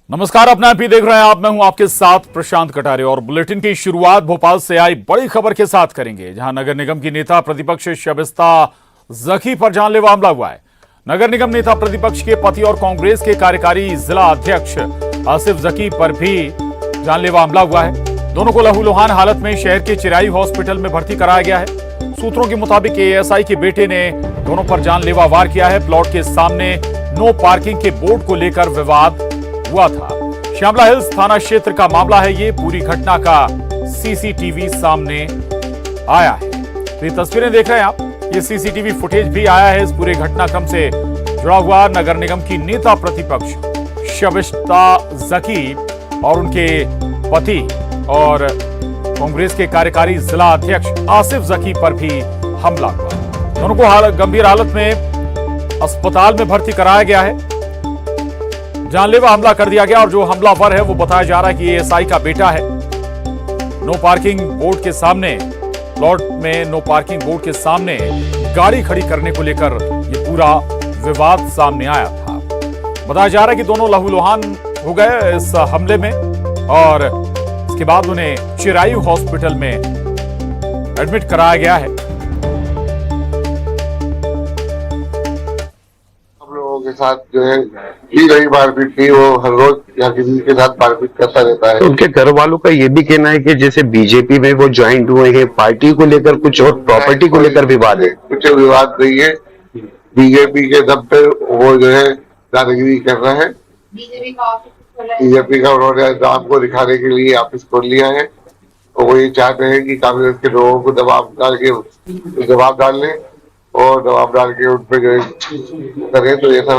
नमस्कार, अपना एमपी देख रहे हैं आप। मैं हूं आपके साथ प्रशांत कटारे और बुलेटिन की शुरुआत भोपाल से आई बड़ी खबर के साथ करेंगे, जहां नगर निगम की नेता प्रतिपक्ष शबिस्ता जकी पर जानलेवा हमला हुआ है। नगर निगम नेता प्रतिपक्ष के पति और कांग्रेस के कार्यकारी जिला अध्यक्ष आसिफ जकी पर भी जानलेवा हमला हुआ है। दोनों को लहूलुहान हालत में शहर के चिराई हॉस्पिटल में भर्ती कराया गया है। सूत्रों के मुताबिक एएसआई के बेटे ने दोनों पर जानलेवा वार किया है। प्लॉट के सामने नो पार्किंग के बोर्ड को लेकर विवाद हुआ था। श्यामला हिल्स थाना क्षेत्र का मामला है। ये पूरी घटना का सीसीटीवी सामने आया है। तो ये तस्वीरें देख रहे हैं आप, ये सीसीटीवी फुटेज भी आया है इस पूरे घटनाक्रम से जुड़ा हुआ। नगर निगम की नेता प्रतिपक्ष शबिस्ता जकी और उनके पति और कांग्रेस के कार्यकारी जिला अध्यक्ष आसिफ जकी पर भी हमला हुआ। दोनों को गंभीर हालत में अस्पताल में भर्ती कराया गया है। जानलेवा हमला कर दिया गया और जो हमलावर है वो बताया जा रहा है कि एएसआई का बेटा है। नो पार्किंग बोर्ड के सामने, प्लॉट में नो पार्किंग बोर्ड के सामने गाड़ी खड़ी करने को लेकर ये पूरा विवाद सामने आया था। बताया जा रहा है कि दोनों लहूलुहान हो गए इस हमले में और इसके बाद उन्हें चिरायु हॉस्पिटल में एडमिट कराया गया है। के साथ जो है की गई मारपीट थी, वो हर रोज या किसी के साथ मारपीट करता रहता है। उनके घर वालों का ये भी कहना है कि जैसे बीजेपी में वो ज्वाइंट हुए हैं, पार्टी को लेकर कुछ और प्रॉपर्टी को लेकर विवाद है। कुछ विवाद नहीं है। बीजेपी के दम पे वो जो है दादागिरी कर रहा है। बीजेपी का उन्होंने नाम को दिखाने के लिए ऑफिस खोल लिया है और वो ये चाहते हैं कि कांग्रेस के लोगों को दबाव डाल लें और दबाव डाल के उन पे जो करे, तो ऐसा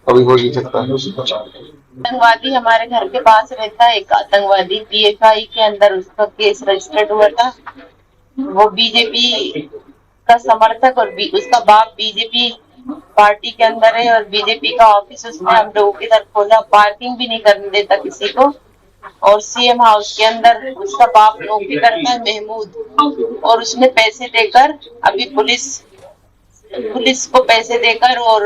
कभी हो नहीं सकता। आतंकवादी हमारे घर के पास रहता है। एक आतंकवादी पीएफआई के अंदर उसका केस रजिस्टर्ड हुआ था। वो बीजेपी का समर्थक और उसका बाप बीजेपी पार्टी के अंदर है और बीजेपी का ऑफिस उसने हम लोगों की तरफ खोला। पार्किंग भी नहीं करने देता किसी को। और सीएम हाउस के अंदर उसका बाप नौकरी करता है, महमूद, और उसने पैसे देकर अभी पुलिस को पैसे देकर और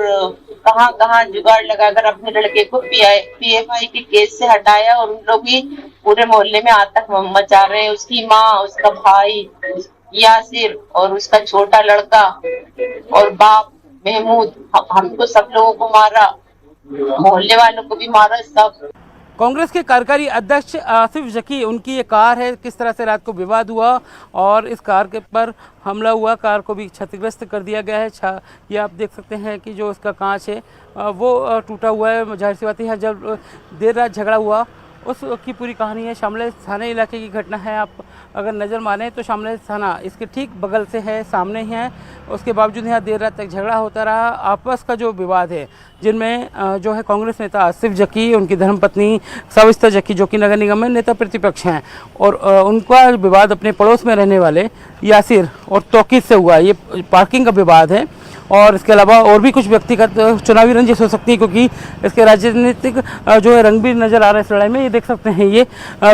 कहां जुगाड़ लगाकर अपने लड़के को पीएफआई के केस से हटाया और उन लोग भी पूरे मोहल्ले में आतंक मचा रहे हैं। उसकी माँ, उसका भाई यासिर और उसका छोटा लड़का और बाप महमूद, हमको सब लोगों को मारा, मोहल्ले वालों को भी मारा। सब कांग्रेस के कार्यकारी अध्यक्ष आसिफ जकी, उनकी ये कार है, किस तरह से रात को विवाद हुआ और इस कार के पर हमला हुआ। कार को भी क्षतिग्रस्त कर दिया गया है। ये आप देख सकते हैं कि जो इसका कांच है वो टूटा हुआ है। जाहिर सी बात है, जब देर रात झगड़ा हुआ उसकी पूरी कहानी है। शामला थाने इलाके की घटना है। आप अगर नज़र मारें तो शामला थाना इसके ठीक बगल से है, सामने ही है। उसके बावजूद यहाँ देर रात तक झगड़ा होता रहा। आपस का जो विवाद है, जिनमें जो है कांग्रेस नेता आसिफ जकी, उनकी धर्मपत्नी शबिस्ता जकी जो कि नगर निगम में नेता प्रतिपक्ष हैं, और उनका विवाद अपने पड़ोस में रहने वाले यासिर और तौकीद से हुआ। ये पार्किंग का विवाद है और इसके अलावा और भी कुछ व्यक्तिगत चुनावी रंजिश हो सकती है, क्योंकि इसके राजनीतिक जो है रंग भी नज़र आ रहा है इस लड़ाई में। ये देख सकते हैं, ये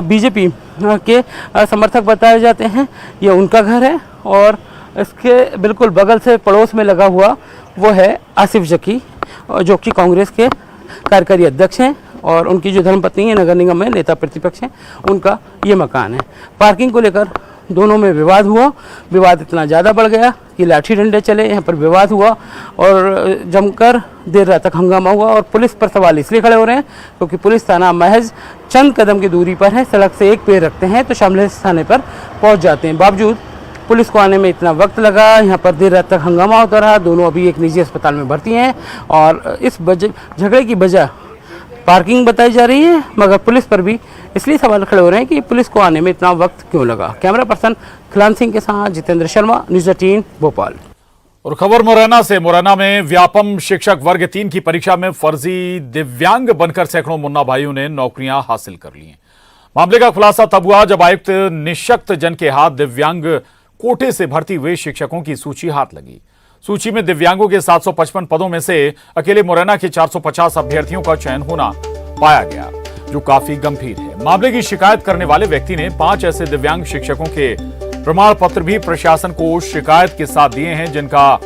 बीजेपी के समर्थक बताए जाते हैं। ये उनका घर है और इसके बिल्कुल बगल से पड़ोस में लगा हुआ वो है आसिफ जकी, जो कि कांग्रेस के कार्यकारी अध्यक्ष हैं और उनकी जो धर्मपत्नी है नगर निगम में नेता प्रतिपक्ष हैं, उनका ये मकान है। पार्किंग को लेकर दोनों में विवाद हुआ। विवाद इतना ज़्यादा बढ़ गया कि लाठी डंडे चले, यहाँ पर विवाद हुआ और जमकर देर रात तक हंगामा हुआ। और पुलिस पर सवाल इसलिए खड़े हो रहे हैं क्योंकि पुलिस थाना महज चंद कदम की दूरी पर है। सड़क से एक पैर रखते हैं तो शामला थाने पर पहुँच जाते हैं। बावजूद पुलिस को आने में इतना वक्त लगा, यहाँ पर देर रात तक हंगामा होता रहा। दोनों अभी एक निजी अस्पताल में भर्ती हैं और इस झगड़े की वजह पार्किंग बताई जा रही है, मगर पुलिस पर भी इसलिए सवाल खड़े हो रहे हैं कि पुलिस को आने में इतना वक्त क्यों लगा। कैमरा पर्सन खिलान सिंह के साथ जितेंद्र शर्मा, न्यूज़ 18 भोपाल। और खबर मुरैना से। मुरैना में व्यापम शिक्षक वर्ग 3 की परीक्षा में फर्जी दिव्यांग बनकर सैकड़ों मुन्ना भाइयों ने नौकरियां हासिल कर ली हैं। मामले का खुलासा तब हुआ जब आयुक्त निशक्त जन के हाथ दिव्यांग कोटे से भर्ती हुए शिक्षकों की सूची हाथ लगी। सूची में दिव्यांगों के 755 पदों में से अकेले मुरैना के 450 अभ्यर्थियों का चयन होना पाया गया, जो काफी गंभीर है। मामले की शिकायत करने वाले व्यक्ति ने 5 ऐसे दिव्यांग शिक्षकों के प्रमाण पत्र भी प्रशासन को शिकायत के साथ दिए हैं, जिनका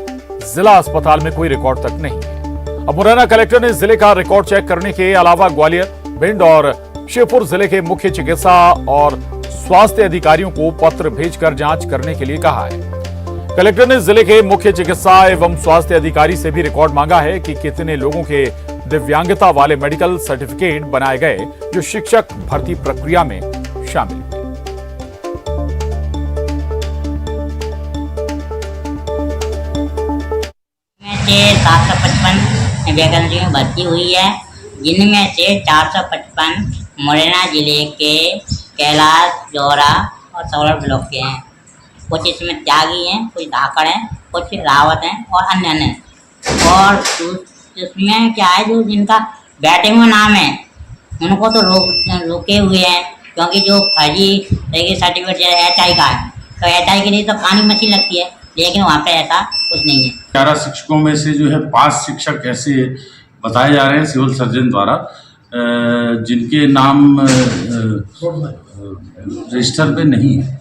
जिला अस्पताल में कोई रिकॉर्ड तक नहीं है। अब मुरैना कलेक्टर ने जिले का रिकॉर्ड चेक करने के अलावा ग्वालियर, भिंड और श्योपुर जिले के मुख्य चिकित्सा और स्वास्थ्य अधिकारियों को पत्र भेजकर जांच करने के लिए कहा है। कलेक्टर ने जिले के मुख्य चिकित्सा एवं स्वास्थ्य अधिकारी से भी रिकॉर्ड मांगा है कि कितने लोगों के दिव्यांगता वाले मेडिकल सर्टिफिकेट बनाए गए जो शिक्षक भर्ती प्रक्रिया में शामिल हुए। में 755 वैकेंसी में भर्ती हुई है, जिनमें से 455 मुरैना जिले के कैलाश, जौरा और सौरभ ब्लॉक के हैं। कुछ इसमें त्यागी हैं, कुछ धाकड़ हैं, कुछ रावत हैं और अन्य हैं। और इसमें क्या है, जो जिनका बैटिंग में नाम है उनको तो रोके हुए हैं, क्योंकि जो फर्जी सर्टिफिकेट HI का है, तो HI के लिए तो पानी मशीन लगती है, लेकिन वहाँ पे ऐसा कुछ नहीं है। 11 शिक्षकों में से जो है 5 शिक्षक ऐसे बताए जा रहे हैं सिविल सर्जन द्वारा, जिनके नाम रजिस्टर पे नहीं है।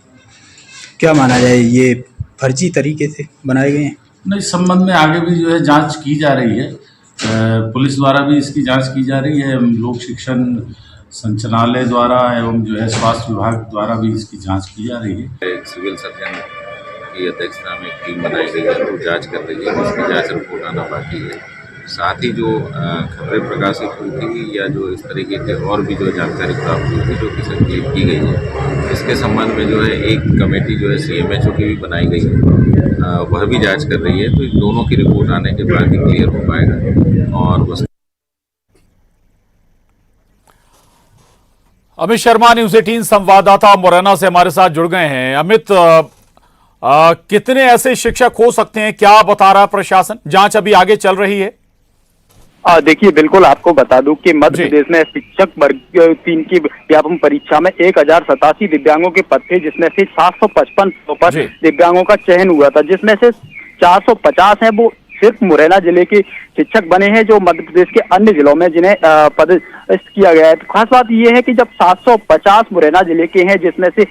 क्या माना जाए, ये फर्जी तरीके से बनाए गए हैं? नहीं, इस संबंध में आगे भी जो है जांच की जा रही है, पुलिस द्वारा भी इसकी जांच की जा रही है, लोक शिक्षण संचालनालय द्वारा एवं जो है स्वास्थ्य विभाग द्वारा भी इसकी जांच की जा रही है। एक सिविल सर्जन की अध्यक्षता में एक टीम बनाई गई है, वो जांच कर रही है, इसकी जांच रिपोर्ट आना बाकी है। साथ ही जो खबरें प्रकाशित हुई थी या जो इस तरीके के और भी जो जानकारी प्राप्त हुई थी जो कि संकलित की गई है, इसके संबंध में जो है एक कमेटी जो है CMHO की भी बनाई गई है, वह भी जांच कर रही है। तो इन दोनों की रिपोर्ट आने के बाद ही क्लियर हो पाएगा। और उस अमित शर्मा, न्यूज़ 18 संवाददाता मुरैना से हमारे साथ जुड़ गए हैं। अमित, कितने ऐसे शिक्षक हो सकते हैं, क्या बता रहा प्रशासन? जांच अभी आगे चल रही है? देखिए, बिल्कुल आपको बता दूं कि मध्य प्रदेश में शिक्षक वर्ग 3 की व्यापम परीक्षा में 1087 दिव्यांगों के पद थे, जिसमें से 755 पर दिव्यांगों का चयन हुआ था, जिसमें से 450 हैं वो सिर्फ मुरैना जिले के शिक्षक बने हैं, जो मध्य प्रदेश के अन्य जिलों में जिन्हें पदस्थ किया गया है। तो खास बात यह है कि जब 750 मुरैना जिले के हैं, जिसमें से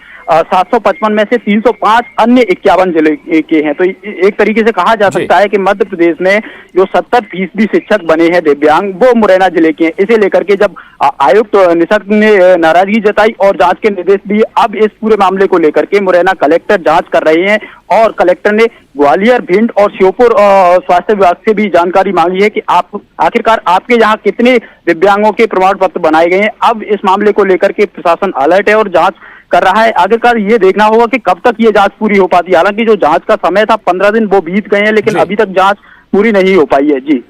755 में से 305 अन्य 51 जिले के हैं, तो एक तरीके से कहा जा सकता है कि मध्य प्रदेश में जो 70% शिक्षक बने हैं दिव्यांग, वो मुरैना जिले के हैं। इसे लेकर के जब आयुक्त निसर्ग ने नाराजगी जताई और जांच के निर्देश दिए, अब इस पूरे मामले को लेकर के मुरैना कलेक्टर जांच कर रहे हैं और कलेक्टर ने ग्वालियर, भिंड और श्योपुर स्वास्थ्य विभाग से भी जानकारी मांगी है कि आप आखिरकार आपके यहाँ कितने दिव्यांगों के प्रमाण पत्र बनाए गए हैं। अब इस मामले को लेकर के प्रशासन अलर्ट है और जांच कर रहा है। आखिरकार ये देखना होगा कि कब तक ये जांच पूरी हो पाती है। हालांकि जो जांच का समय था 15 दिन वो बीत गए हैं, लेकिन अभी तक जांच पूरी नहीं हो पाई है। जी,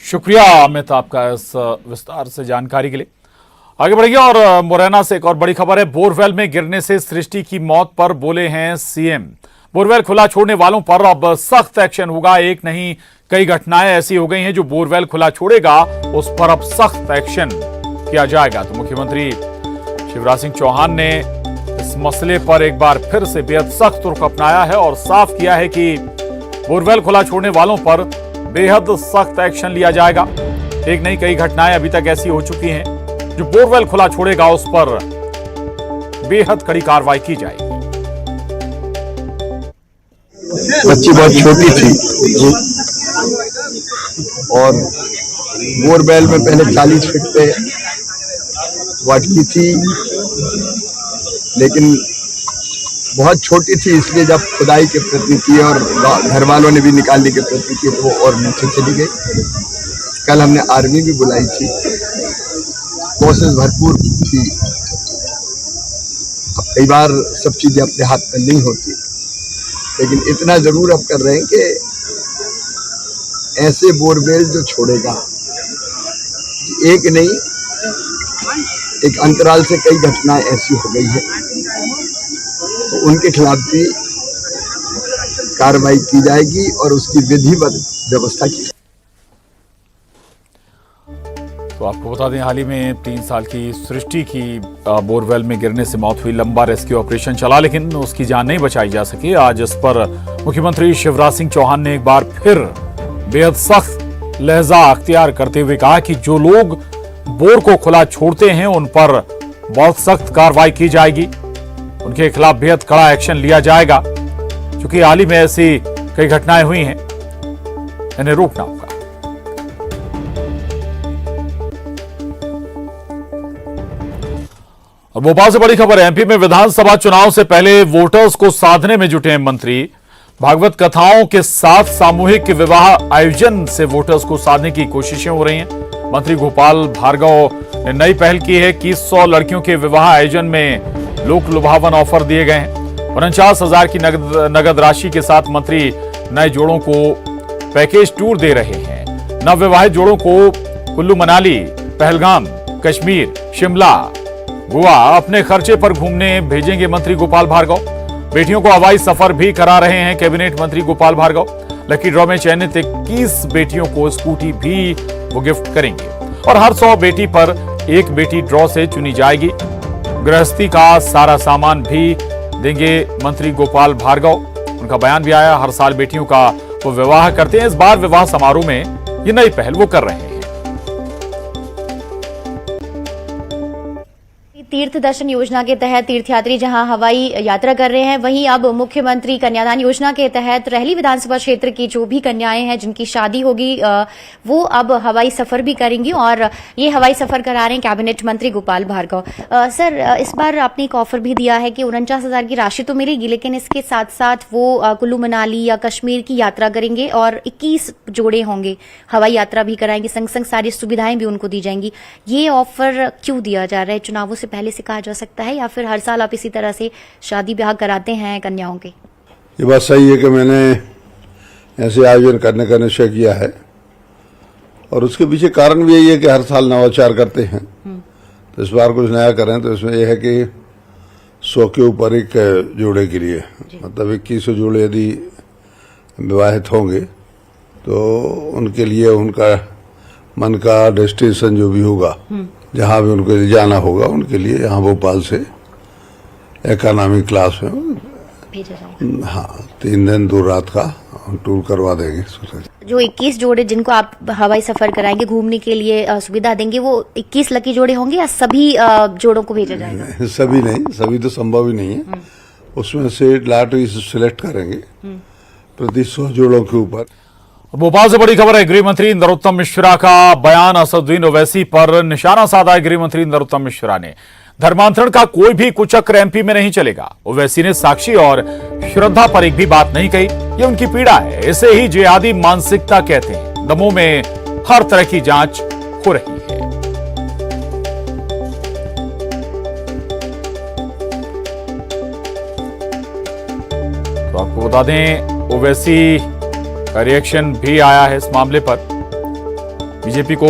शुक्रिया अमित आपका इस विस्तार से जानकारी के लिए। आगे बढ़िए और मुरैना से एक और बड़ी खबर है। बोरवेल में गिरने से सृष्टि की मौत पर बोले हैं CM। बोरवेल खुला छोड़ने वालों पर अब सख्त एक्शन होगा। एक नहीं कई घटनाएं ऐसी हो गई हैं जो बोरवेल खुला छोड़ेगा उस पर अब सख्त एक्शन किया जाएगा। तो मुख्यमंत्री शिवराज सिंह चौहान ने इस मसले पर एक बार फिर से बेहद सख्त रुख अपनाया है और साफ किया है कि बोरवेल खुला छोड़ने वालों पर बेहद सख्त एक्शन लिया जाएगा। एक नहीं कई घटनाएं अभी तक ऐसी हो चुकी हैं, जो बोरवेल खुला छोड़ेगा उस पर बेहद कड़ी कार्रवाई की जाएगी। बच्ची बहुत छोटी थी और बोरवेल में पहले 40 फीट पे वाटकी थी, लेकिन बहुत छोटी थी, इसलिए जब खुदाई के प्रयत्न किए और घर वालों ने भी निकालने के प्रयत्न किए तो वो और नीचे चली गई। कल हमने आर्मी भी बुलाई थी, कोशिश भरपूर थी। अब कई बार सब चीजें अपने हाथ में नहीं होती, लेकिन इतना जरूर अब कर रहे हैं कि ऐसे बोरवेल जो छोड़ेगा, एक नहीं एक अंतराल से कई घटनाएं ऐसी हो गई है, तो उनके खिलाफ भी कार्रवाई की जाएगी और उसकी विधिवत व्यवस्था की। तो आपको बता दें, हाल ही में 3 साल की सृष्टि की बोरवेल में गिरने से मौत हुई। लंबा रेस्क्यू ऑपरेशन चला, लेकिन उसकी जान नहीं बचाई जा सकी। आज इस पर मुख्यमंत्री शिवराज सिंह चौहान ने एक बार फिर बेहद सख्त लहजा अख्तियार करते हुए कहा कि जो लोग बोर को खुला छोड़ते हैं उन पर बहुत सख्त कार्रवाई की जाएगी, उनके खिलाफ बेहद कड़ा एक्शन लिया जाएगा। क्योंकि हाल ही में ऐसी कई घटनाएं हुई हैं, इन्हें रोकना होगा। और भोपाल से बड़ी खबर है। एमपी में विधानसभा चुनाव से पहले वोटर्स को साधने में जुटे हैं मंत्री। भागवत कथाओं के साथ सामूहिक विवाह आयोजन से वोटर्स को साधने की कोशिशें हो रही हैं। मंत्री गोपाल भार्गव ने नई पहल की है कि 100 लड़कियों के विवाह आयोजन में लोक लुभावन ऑफर दिए गए हैं। 49,000 की नगद राशि के साथ मंत्री नए जोड़ों को पैकेज टूर दे रहे हैं। नवविवाहित जोड़ों को कुल्लू मनाली, पहलगाम, कश्मीर, शिमला, गोवा अपने खर्चे पर घूमने भेजेंगे मंत्री गोपाल भार्गव। बेटियों को हवाई सफर भी करा रहे हैं कैबिनेट मंत्री गोपाल भार्गव। लकी ड्रॉ में चयनित 21 बेटियों को स्कूटी भी वो गिफ्ट करेंगे और हर 100 बेटी पर एक बेटी ड्रॉ से चुनी जाएगी। गृहस्थी का सारा सामान भी देंगे मंत्री गोपाल भार्गव। उनका बयान भी आया, हर साल बेटियों का वो विवाह करते हैं। इस बार विवाह समारोह में ये नई पहल वो कर रहे हैं। तीर्थ दर्शन योजना के तहत तीर्थयात्री जहां हवाई यात्रा कर रहे हैं, वहीं अब मुख्यमंत्री कन्यादान योजना के तहत रहली विधानसभा क्षेत्र की जो भी कन्याएं हैं जिनकी शादी होगी वो अब हवाई सफर भी करेंगी और ये हवाई सफर करा रहे हैं कैबिनेट मंत्री गोपाल भार्गव। सर, इस बार आपने एक ऑफर भी दिया है कि 49,000 की राशि तो मिलेगी, लेकिन इसके साथ साथ वो कुल्लू मनाली या कश्मीर की यात्रा करेंगे और 21 जोड़े होंगे, हवाई यात्रा भी कराएंगे, संग संग सारी सुविधाएं भी उनको दी जाएंगी। ये ऑफर क्यों दिया जा रहा है? चुनावों से पहले से कहा जा सकता है या फिर हर साल आप इसी तरह से शादी ब्याह कराते हैं कन्याओं के? ये बात सही है कि मैंने ऐसे आयोजन करने का निश्चय किया है और उसके पीछे कारण भी यही है कि हर साल नवाचार करते हैं, तो इस बार कुछ नया करें। तो इसमें यह है कि 100 के ऊपर एक जोड़े के लिए, मतलब 21 जोड़े यदि विवाहित होंगे तो उनके लिए उनका मन का डेस्टिनेशन जो भी होगा, जहां भी उनको जाना होगा, उनके लिए यहाँ भोपाल से इकोनॉमी क्लास में हाँ 3 दिन 2 रात का टूर करवा देंगे। जो 21 जोड़े जिनको आप हवाई सफर कराएंगे, घूमने के लिए सुविधा देंगे, वो 21 लकी जोड़े होंगे या सभी जोड़ों को भेजा जाएगा? सभी नहीं, सभी तो संभव ही नहीं है। उसमें से लॉटरी सिलेक्ट करेंगे प्रति 100 जोड़ों के ऊपर। भोपाल से बड़ी खबर है। गृह मंत्री नरोत्तम मिश्रा का बयान असदुद्दीन ओवैसी पर निशाना साधा है। गृह मंत्री नरोत्तम मिश्रा ने धर्मांतरण का कोई भी कुचक्र एमपी में नहीं चलेगा। ओवैसी ने साक्षी और श्रद्धा पर एक भी बात नहीं कही। ये उनकी पीड़ा है, इसे ही जिहादी मानसिकता कहते हैं। दमोह में हर तरह की जांच हो रही है। तो आपको बता दें, ओवैसी का रिएक्शन भी आया है इस मामले पर। बीजेपी को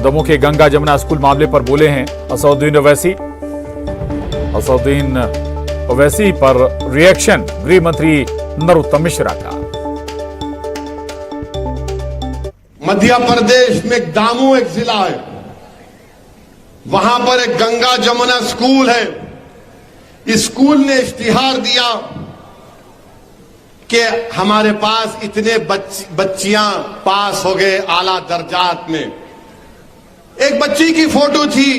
दमोह के गंगा जमुना स्कूल मामले पर बोले हैं असदुद्दीन ओवैसी। असदुद्दीन ओवैसी पर रिएक्शन गृह मंत्री नरोत्तम मिश्रा का। मध्य प्रदेश में दामू एक जिला है, वहां पर एक गंगा जमुना स्कूल है। इस स्कूल ने इश्तिहार दिया कि हमारे पास इतने बच्चियां पास हो गए आला दर्जात में। एक बच्ची की फोटो थी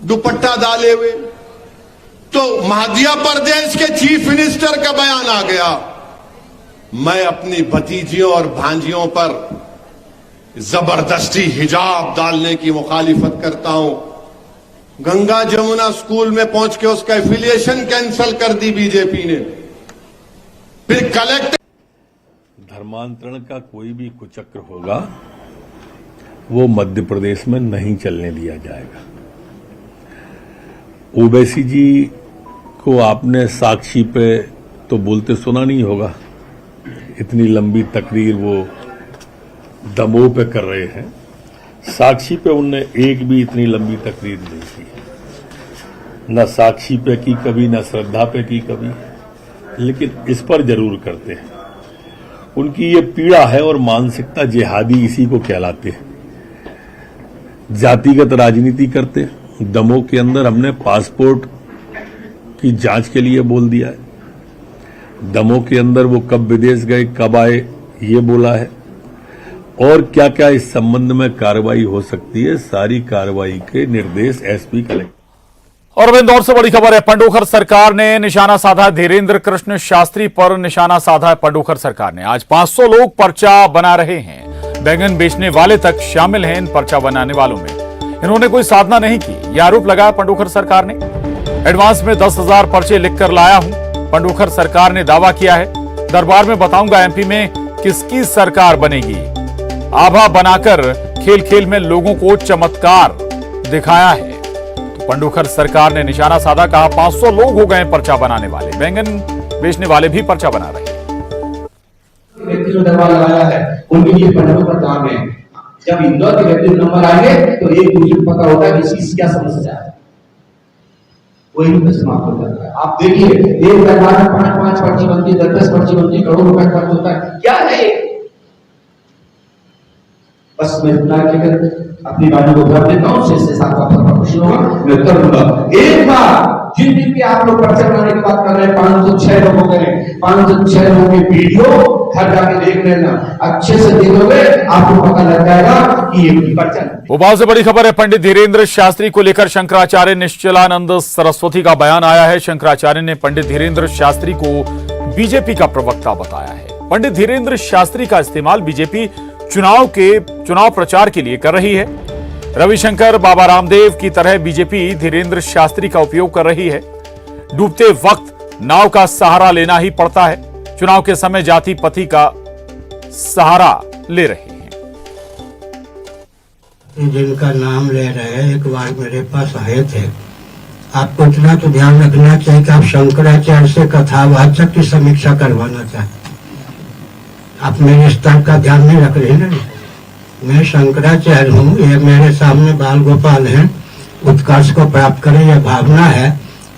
दुपट्टा डाले हुए, तो मध्य प्रदेश के चीफ मिनिस्टर का बयान आ गया, मैं अपनी भतीजियों और भांजियों पर जबरदस्ती हिजाब डालने की मुखालिफत करता हूं। गंगा जमुना स्कूल में पहुंच के उसका एफिलिएशन कैंसिल कर दी बीजेपी ने। फिर कलेक्टर धर्मांतरण का कोई भी कुचक्र होगा वो मध्य प्रदेश में नहीं चलने दिया जाएगा। ओवैसी जी को आपने साक्षी पे तो बोलते सुना नहीं होगा, इतनी लंबी तकरीर वो दमोह पे कर रहे हैं। साक्षी पे उनने एक भी इतनी लंबी तकरीर नहीं की, न साक्षी पे की कभी, न श्रद्धा पे की कभी, लेकिन इस पर जरूर करते हैं। उनकी ये पीड़ा है और मानसिकता जिहादी इसी को कहलाते हैं। जातिगत राजनीति करते। दमोह के अंदर हमने पासपोर्ट की जांच के लिए बोल दिया है। दमोह के अंदर वो कब विदेश गए, कब आए, ये बोला है। और क्या क्या इस संबंध में कार्रवाई हो सकती है, सारी कार्रवाई के निर्देश एसपी कलेक्टर। और अब इंदौर से बड़ी खबर है। पंडोखर सरकार ने निशाना साधा। धीरेन्द्र कृष्ण शास्त्री पर निशाना साधा है पंडोखर सरकार ने। आज 500 लोग पर्चा बना रहे हैं। बैंगन बेचने वाले तक शामिल हैं इन पर्चा बनाने वालों में। इन्होंने कोई साधना नहीं की, यह आरोप लगाया पंडोखर सरकार ने। एडवांस में 10,000 पर्चे लिखकर लाया हूं, पंडोखर सरकार ने दावा किया है। दरबार में बताऊंगा एमपी में किसकी सरकार बनेगी। आभा बनाकर खेल खेल में लोगों को चमत्कार दिखाया है। तो पंडोखर सरकार ने निशाना साधा, कहा 500 लोग हो गए पर्चा बनाने वाले, बैंगन बेचने वाले भी पर्चा बना रहे हैं। व्यक्ति जो दरबार लगाया है उनके लिए पंडोखर काम है। जब इंदौर के व्यक्ति नंबर आएंगे तो एक दूसरे को पता होता है कि इसकी क्या समस्या है, वही समाप्त हो जाता है। आप देखिए एक दरबार में 5-5 पर्ची बनती है, 10-10 पर्ची बनती है, करोड़ रुपए खर्च होता है, क्या है? बस मैं इतना अपनी बातों को भर देता हूँ, 6-7 का प्रश्न होगा, मैं उत्तर दूंगा। एक बार जिन दिन के आप लोग पर्चा बनाने की बात कर रहे हैं, 506 लोग हो गए, 506 लोगों की वीडियो घर जाके देख लेना, अच्छे से देखोगे आपको पता लग जाएगा कि ये पर्चा। भोपाल से बड़ी खबर है, पंडित धीरेन्द्र शास्त्री को लेकर शंकराचार्य निश्चलानंद सरस्वती का बयान आया है। शंकराचार्य ने पंडित धीरेन्द्र शास्त्री को बीजेपी का प्रवक्ता बताया है। पंडित धीरेन्द्र शास्त्री का इस्तेमाल बीजेपी चुनाव प्रचार के लिए कर रही है। रविशंकर, बाबा रामदेव की तरह बीजेपी धीरेन्द्र शास्त्री का उपयोग कर रही है। डूबते वक्त नाव का सहारा लेना ही पड़ता है। चुनाव के समय जाति पति का सहारा ले रहे हैं। जिनका नाम ले रहे हैं, एक बार मेरे पास आए थे। आपको इतना तो ध्यान रखना चाहिए कि आप शंकराचार्य से कथावाचक की समीक्षा करवाना चाहते। आप मेरे स्तर का ध्यान नहीं रख रहे ना। मैं शंकराचार्य हूँ, ये मेरे सामने बाल गोपाल हैं। उत्कर्ष को प्राप्त करें यह भावना है।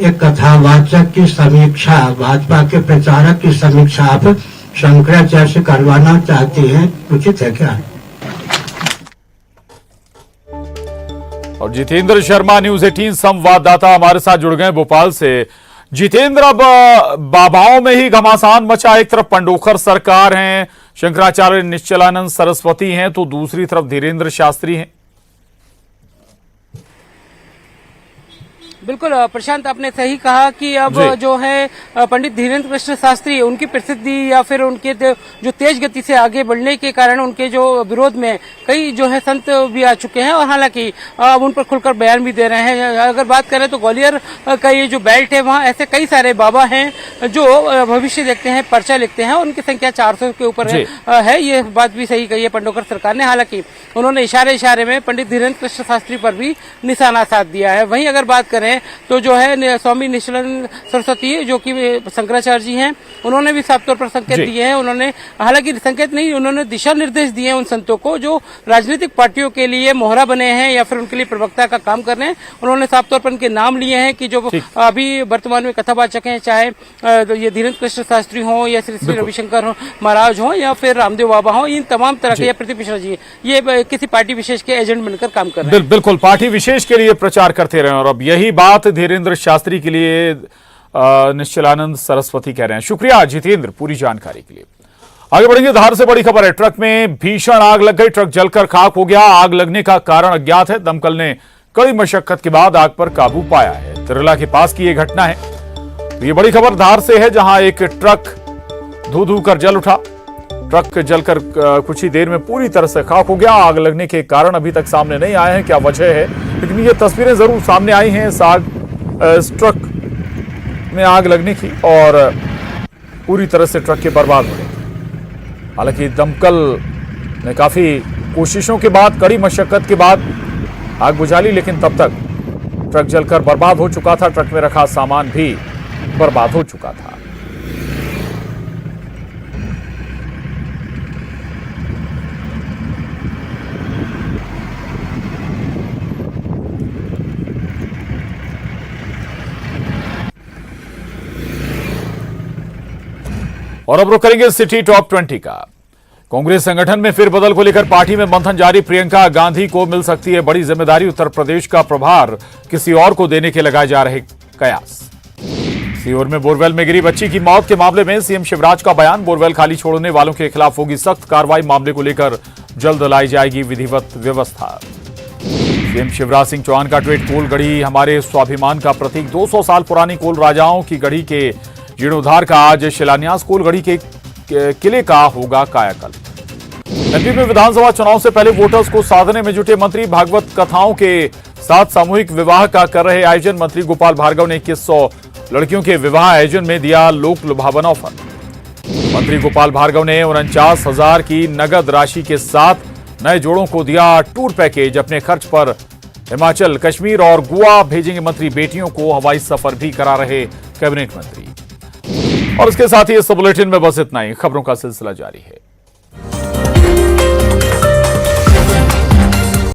एक कथावाचक की समीक्षा, भाजपा के प्रचारक की समीक्षा आप शंकराचार्य से करवाना चाहते हैं, उचित है क्या? और जितेंद्र शर्मा, न्यूज़ 18 संवाददाता हमारे साथ जुड़ गए भोपाल से। जितेंद्र, अब बाबाओं में ही घमासान मचा, एक तरफ पंडोखर सरकार हैं, शंकराचार्य निश्चलानंद सरस्वती हैं, तो दूसरी तरफ धीरेन्द्र शास्त्री हैं। बिल्कुल प्रशांत, आपने सही कहा कि अब जो है पंडित धीरेन्द्र कृष्ण शास्त्री, उनकी प्रसिद्धि या फिर उनके जो तेज गति से आगे बढ़ने के कारण उनके जो विरोध में कई जो है संत भी आ चुके हैं और हालांकि अब उन पर खुलकर बयान भी दे रहे हैं। अगर बात करें तो ग्वालियर का ये जो बेल्ट है, वहाँ ऐसे कई सारे बाबा हैं जो भविष्य देखते हैं, पर्चा लिखते हैं, उनकी संख्या 400 के ऊपर है। ये बात भी सही कही है पंडोखर सरकार ने। हालांकि उन्होंने इशारे में पंडित धीरेन्द्र कृष्ण शास्त्री पर भी निशाना साध दिया है। वहीं अगर बात करें तो जो है स्वामी निश्चलानंद सरस्वती, जो कि शंकराचार्य जी हैं, उन्होंने भी साफ तौर पर संकेत दिए हैं। उन्होंने हालांकि संकेत नहीं, उन्होंने दिशा निर्देश दिए हैं उन संतों को जो राजनीतिक पार्टियों के लिए मोहरा बने हैं या फिर उनके लिए प्रवक्ता का काम कर रहे हैं। उन्होंने साफ तौर पर उनके नाम लिए हैं कि जो अभी वर्तमान में कथावाचक हैं, चाहे ये धीरेन्द्र कृष्ण शास्त्री हों या श्री श्री रविशंकर महाराज हों या फिर रामदेव बाबा हों, इन तमाम तरह के, या प्रदीप मिश्रा जी, ये किसी पार्टी विशेष के एजेंट बनकर काम कर रहे हैं। बिल्कुल पार्टी विशेष के लिए प्रचार करते रहे और अब यही बात धीरेन्द्र शास्त्री के लिए निश्चलानंद सरस्वती कह रहे हैं। शुक्रिया जितेंद्र पूरी जानकारी के लिए। आगे बढ़ेंगे, धार से बड़ी खबर है, ट्रक में भीषण आग लग गई, ट्रक जलकर खाक हो गया। आग लगने का कारण अज्ञात है। दमकल ने कड़ी मशक्कत के बाद आग पर काबू पाया है। तिरला के पास की यह घटना है। तो ये बड़ी खबर धार से है, जहां एक ट्रक धू कर जल उठा। ट्रक जलकर कुछ ही देर में पूरी तरह से खाक हो गया। आग लगने के कारण अभी तक सामने नहीं आए हैं, क्या वजह है, लेकिन ये तस्वीरें जरूर सामने आई हैं इस ट्रक में आग लगने की और पूरी तरह से ट्रक के बर्बाद होने की। हालांकि दमकल ने काफी कोशिशों के बाद, कड़ी मशक्कत के बाद आग बुझा ली, लेकिन तब तक ट्रक जलकर बर्बाद हो चुका था। ट्रक में रखा सामान भी बर्बाद हो चुका था। और अब रुक करेंगे सिटी टॉप 20 का। कांग्रेस संगठन में फिर बदल को लेकर पार्टी में मंथन जारी। प्रियंका गांधी को मिल सकती है बड़ी जिम्मेदारी। उत्तर प्रदेश का प्रभार किसी और को देने के लगाए जा रहे कयास। सीहोर में बोरवेल में गिरी बच्ची की मौत के मामले में सीएम शिवराज का बयान। बोरवेल खाली छोड़ने वालों के खिलाफ होगी सख्त कार्रवाई। मामले को लेकर जल्द लाई जाएगी विधिवत व्यवस्था। सीएम शिवराज सिंह चौहान का ट्वीट, कोल गढ़ी हमारे स्वाभिमान का प्रतीक। 200 साल पुरानी कोल राजाओं की गढ़ी के जीर्णोद्धार का आज शिलान्यास। कोल गढ़ी के किले का होगा कायाकल्प। एमपी में विधानसभा चुनाव से पहले वोटर्स को साधने में जुटे मंत्री भागवत कथाओं के साथ सामूहिक विवाह का कर रहे आयोजन। मंत्री गोपाल भार्गव ने 2100 लड़कियों के विवाह आयोजन में दिया लोक लुभावन ऑफर। मंत्री गोपाल भार्गव ने 49,000 की नगद राशि के साथ नए जोड़ों को दिया टूर पैकेज। अपने खर्च पर हिमाचल, कश्मीर और गोवा भेजेंगे मंत्री। बेटियों को हवाई सफर भी करा रहे कैबिनेट मंत्री। और इसके साथ ही इस बुलेटिन में बस इतना ही। खबरों का सिलसिला जारी है।